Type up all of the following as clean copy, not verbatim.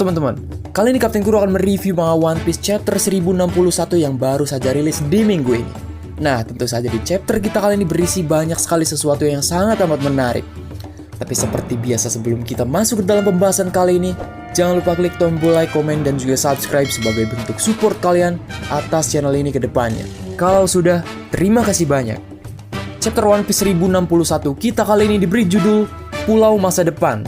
teman-teman, kali ini Kapten Kuro akan mereview manga One Piece chapter 1061 yang baru saja rilis di minggu ini. Nah, tentu saja di chapter kita kali ini berisi banyak sekali sesuatu yang sangat amat menarik. Tapi seperti biasa sebelum kita masuk ke dalam pembahasan kali ini, jangan lupa klik tombol like, komen, dan juga subscribe sebagai bentuk support kalian atas channel ini ke depannya. Kalau sudah, terima kasih banyak. Chapter One Piece 1061 kita kali ini diberi judul Pulau Masa Depan.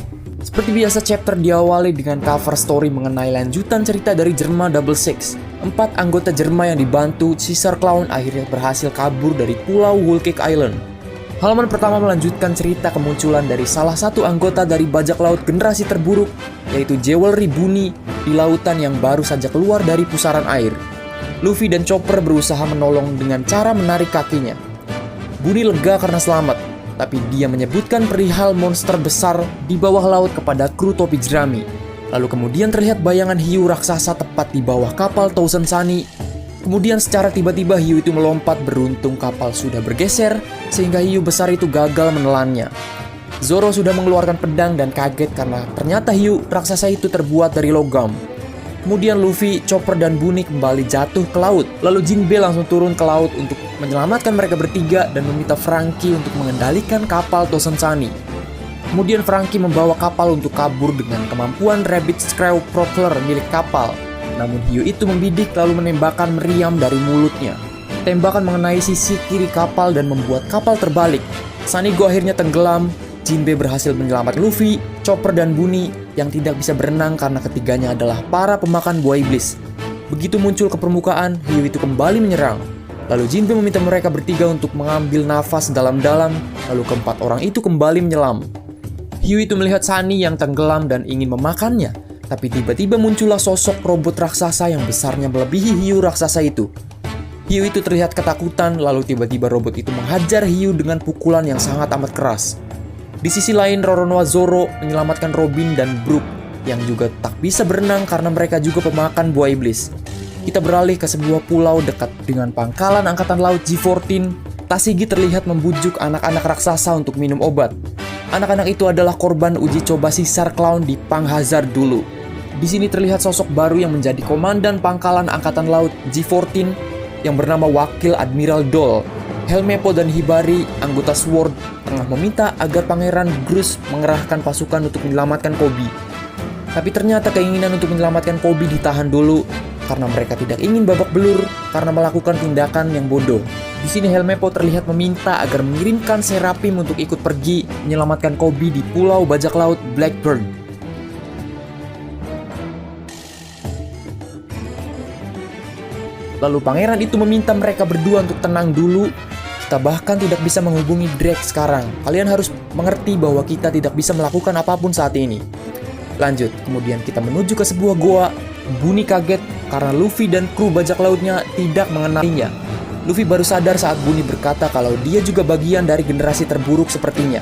Seperti biasa, chapter diawali dengan cover story mengenai lanjutan cerita dari Germa Double Six. 4 anggota Germa yang dibantu Caesar Clown akhirnya berhasil kabur dari Pulau Whole Cake Island. Halaman pertama melanjutkan cerita kemunculan dari salah satu anggota dari bajak laut generasi terburuk, yaitu Jewelry Bunny di lautan yang baru saja keluar dari pusaran air. Luffy dan Chopper berusaha menolong dengan cara menarik kakinya. Bunny lega karena selamat, tapi dia menyebutkan perihal monster besar di bawah laut kepada kru topi jerami. Lalu kemudian terlihat bayangan hiu raksasa tepat di bawah kapal Thousand Sunny. Kemudian secara tiba-tiba hiu itu melompat, beruntung kapal sudah bergeser sehingga hiu besar itu gagal menelannya. Zoro sudah mengeluarkan pedang dan kaget karena ternyata hiu raksasa itu terbuat dari logam. Kemudian Luffy, Chopper, dan Bunny kembali jatuh ke laut. Lalu Jinbe langsung turun ke laut untuk menyelamatkan mereka bertiga dan meminta Franky untuk mengendalikan kapal Thousand Sunny. Kemudian Franky membawa kapal untuk kabur dengan kemampuan Rabbit Screw Propeller milik kapal. Namun hiu itu membidik lalu menembakkan meriam dari mulutnya. Tembakan mengenai sisi kiri kapal dan membuat kapal terbalik. Sanigo akhirnya tenggelam. Jinbe berhasil menyelamatkan Luffy, Chopper, dan Bunny yang tidak bisa berenang karena ketiganya adalah para pemakan buah iblis. Begitu muncul ke permukaan, hiu itu kembali menyerang. Lalu Jinbe meminta mereka bertiga untuk mengambil nafas dalam-dalam, lalu keempat orang itu kembali menyelam. Hiu itu melihat Sunny yang tenggelam dan ingin memakannya, tapi tiba-tiba muncullah sosok robot raksasa yang besarnya melebihi hiu raksasa itu. Hiu itu terlihat ketakutan, lalu tiba-tiba robot itu menghajar hiu dengan pukulan yang sangat amat keras. Di sisi lain, Roronoa Zoro menyelamatkan Robin dan Brook yang juga tak bisa berenang karena mereka juga pemakan buah iblis. Kita beralih ke sebuah pulau dekat dengan pangkalan Angkatan Laut G14. Tashigi terlihat membujuk anak-anak raksasa untuk minum obat. Anak-anak itu adalah korban uji coba Caesar Clown di Pang Hazard dulu. Di sini terlihat sosok baru yang menjadi komandan pangkalan Angkatan Laut G14 yang bernama Wakil Admiral Dole. Helmeppo dan Hibari, anggota SWORD, tengah meminta agar Pangeran Groose mengerahkan pasukan untuk menyelamatkan Koby. Tapi ternyata keinginan untuk menyelamatkan Koby ditahan dulu karena mereka tidak ingin babak belur karena melakukan tindakan yang bodoh. Di sini Helmeppo terlihat meminta agar mengirimkan Serapim untuk ikut pergi menyelamatkan Koby di Pulau Bajak Laut Blackbird. Lalu pangeran itu meminta mereka berdua untuk tenang dulu. Kita bahkan tidak bisa menghubungi Drake sekarang. Kalian harus mengerti bahwa kita tidak bisa melakukan apapun saat ini. Lanjut, kemudian kita menuju ke sebuah goa. Bunny kaget karena Luffy dan kru bajak lautnya tidak mengenalinya. Luffy baru sadar saat Bunny berkata kalau dia juga bagian dari generasi terburuk sepertinya.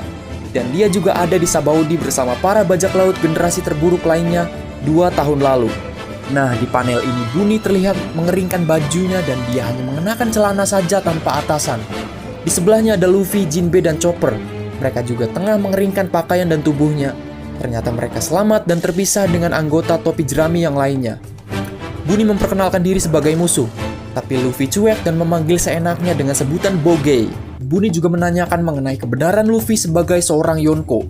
Dan dia juga ada di Sabaudi bersama para bajak laut generasi terburuk lainnya 2 tahun lalu. Nah, di panel ini Bunny terlihat mengeringkan bajunya dan dia hanya mengenakan celana saja tanpa atasan. Di sebelahnya ada Luffy, Jinbe, dan Chopper. Mereka juga tengah mengeringkan pakaian dan tubuhnya. Ternyata mereka selamat dan terpisah dengan anggota topi jerami yang lainnya. Bunny memperkenalkan diri sebagai musuh, tapi Luffy cuek dan memanggil seenaknya dengan sebutan Bogey. Bunny juga menanyakan mengenai kebenaran Luffy sebagai seorang Yonko.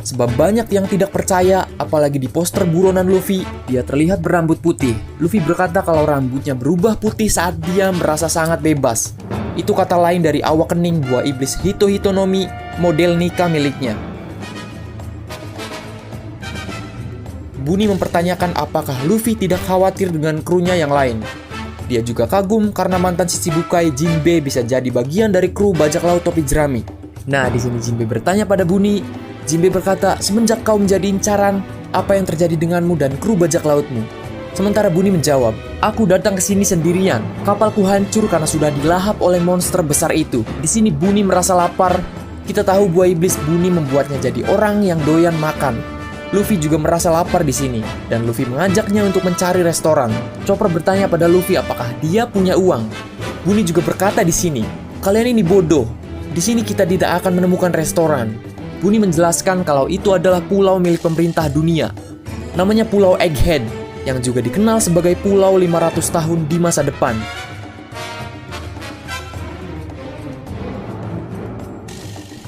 Sebab banyak yang tidak percaya, apalagi di poster buronan Luffy, dia terlihat berambut putih. Luffy berkata kalau rambutnya berubah putih saat dia merasa sangat bebas. Itu kata lain dari awak kening buah iblis Hito Hitonomi model Nika miliknya. Bunny mempertanyakan apakah Luffy tidak khawatir dengan krunya yang lain. Dia juga kagum karena mantan Shichibukai Jinbe bisa jadi bagian dari kru bajak laut topi jerami. Nah, di sini Jinbe bertanya pada Bunny. Jinbe berkata, semenjak kau menjadi incaran, apa yang terjadi denganmu dan kru bajak lautmu? Sementara Bunny menjawab, aku datang ke sini sendirian. Kapalku hancur karena sudah dilahap oleh monster besar itu. Di sini Bunny merasa lapar. Kita tahu buah iblis Bunny membuatnya jadi orang yang doyan makan. Luffy juga merasa lapar di sini dan Luffy mengajaknya untuk mencari restoran. Chopper bertanya pada Luffy apakah dia punya uang. Bunny juga berkata di sini, kalian ini bodoh. Di sini kita tidak akan menemukan restoran. Bunny menjelaskan kalau itu adalah pulau milik pemerintah dunia. Namanya Pulau Egghead, yang juga dikenal sebagai Pulau 500 tahun di masa depan.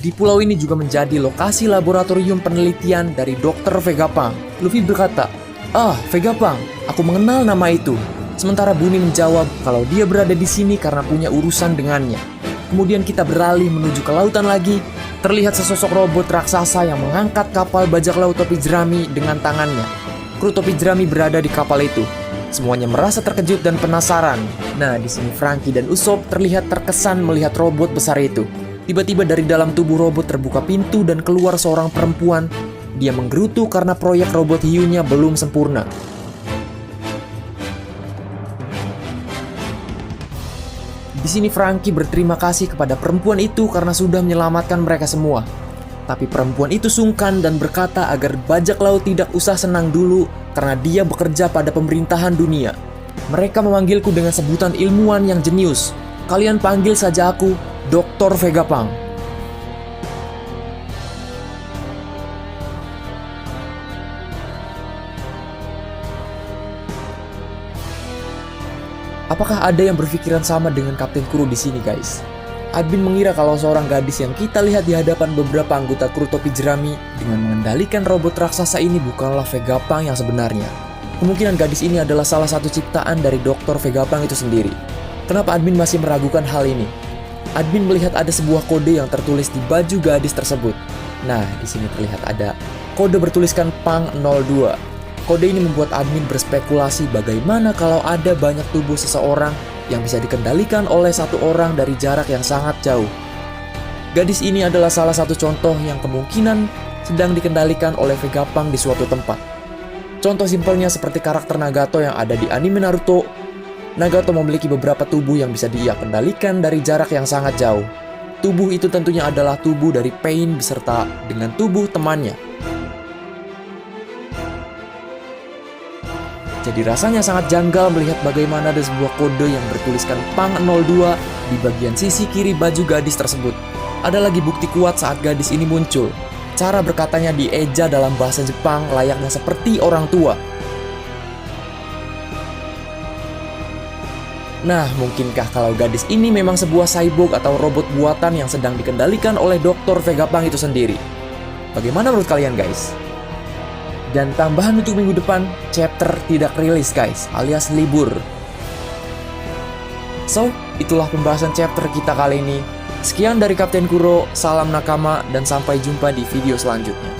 Di pulau ini juga menjadi lokasi laboratorium penelitian dari Dr. Vegapunk. Luffy berkata, "Ah, Vegapunk, aku mengenal nama itu." Sementara Bumi menjawab kalau dia berada di sini karena punya urusan dengannya. Kemudian kita beralih menuju ke lautan lagi. Terlihat sesosok robot raksasa yang mengangkat kapal bajak laut topi jerami dengan tangannya. Kru topi jerami berada di kapal itu. Semuanya merasa terkejut dan penasaran. Nah, di sini Franky dan Usopp terlihat terkesan melihat robot besar itu. Tiba-tiba dari dalam tubuh robot terbuka pintu dan keluar seorang perempuan. Dia menggerutu karena proyek robot hiunya belum sempurna. Di sini Franky berterima kasih kepada perempuan itu karena sudah menyelamatkan mereka semua. Tapi perempuan itu sungkan dan berkata agar bajak laut tidak usah senang dulu karena dia bekerja pada pemerintahan dunia. Mereka memanggilku dengan sebutan ilmuwan yang jenius. Kalian panggil saja aku Dr. Vegapunk. Apakah ada yang berpikiran sama dengan Kapten Kuro di sini, guys? Admin mengira kalau seorang gadis yang kita lihat di hadapan beberapa anggota kru topi jerami dengan mengendalikan robot raksasa ini bukanlah Vegapunk yang sebenarnya. Kemungkinan gadis ini adalah salah satu ciptaan dari Dr. Vegapunk itu sendiri. Kenapa admin masih meragukan hal ini? Admin melihat ada sebuah kode yang tertulis di baju gadis tersebut. Nah, di sini terlihat ada kode bertuliskan Punk 02. Kode ini membuat admin berspekulasi bagaimana kalau ada banyak tubuh seseorang yang bisa dikendalikan oleh satu orang dari jarak yang sangat jauh. Gadis ini adalah salah satu contoh yang kemungkinan sedang dikendalikan oleh Vegapunk di suatu tempat. Contoh simpelnya seperti karakter Nagato yang ada di anime Naruto. Nagato memiliki beberapa tubuh yang bisa dia kendalikan dari jarak yang sangat jauh. Tubuh itu tentunya adalah tubuh dari Pain beserta dengan tubuh temannya. Jadi rasanya sangat janggal melihat bagaimana ada sebuah kode yang bertuliskan Punk 02 di bagian sisi kiri baju gadis tersebut. Ada lagi bukti kuat saat gadis ini muncul. Cara berkatanya dieja dalam bahasa Jepang layaknya seperti orang tua. Nah, mungkinkah kalau gadis ini memang sebuah cyborg atau robot buatan yang sedang dikendalikan oleh Dr. Vegapunk itu sendiri? Bagaimana menurut kalian, guys? Dan tambahan untuk minggu depan, chapter tidak rilis, guys, alias libur. So, itulah pembahasan chapter kita kali ini. Sekian dari Kapten Kuro, salam nakama, dan sampai jumpa di video selanjutnya.